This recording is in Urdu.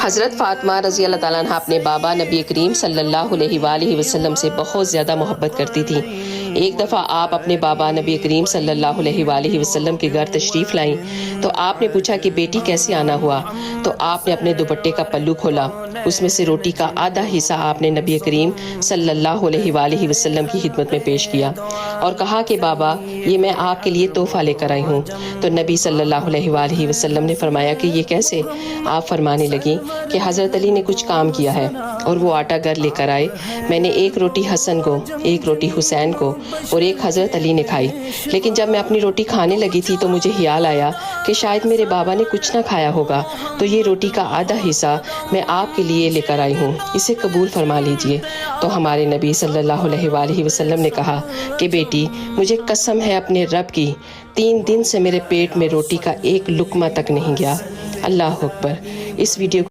حضرت فاطمہ رضی اللہ تعالیٰ عنہ اپنے بابا نبی کریم صلی اللہ علیہ وآلہ وسلم سے بہت زیادہ محبت کرتی تھیں۔ ایک دفعہ آپ اپنے بابا نبی کریم صلی اللہ علیہ وآلہ وسلم کے گھر تشریف لائیں تو آپ نے پوچھا کہ بیٹی کیسے آنا ہوا؟ تو آپ نے اپنے دوپٹے کا پلو کھولا، اس میں سے روٹی کا آدھا حصہ آپ نے نبی کریم صلی اللہ علیہ وآلہ وسلم کی خدمت میں پیش کیا اور کہا کہ بابا یہ میں آپ کے لیے تحفہ لے کر آئی ہوں۔ تو نبی صلی اللہ علیہ وآلہ وسلم نے فرمایا کہ یہ کیسے؟ آپ فرمانے لگیں کہ حضرت علی نے کچھ کام کیا ہے اور وہ آٹا گھر لے کر آئے، میں نے ایک روٹی حسن کو، ایک روٹی حسین کو اور ایک حضرت علی نے کھائی، لیکن جب میں اپنی روٹی کھانے لگی تھی تو مجھے خیال آیا کہ شاید میرے بابا نے کچھ نہ کھایا ہوگا، تو یہ روٹی کا آدھا حصہ میں آپ کے لیے لے کر آئی ہوں، اسے قبول فرما لیجئے۔ تو ہمارے نبی صلی اللہ علیہ وآلہ وسلم نے کہا کہ بیٹی مجھے قسم ہے اپنے رب کی، 3 دن سے میرے پیٹ میں روٹی کا ایک لقمہ تک نہیں گیا۔ اللہ اکبر۔ اس ویڈیو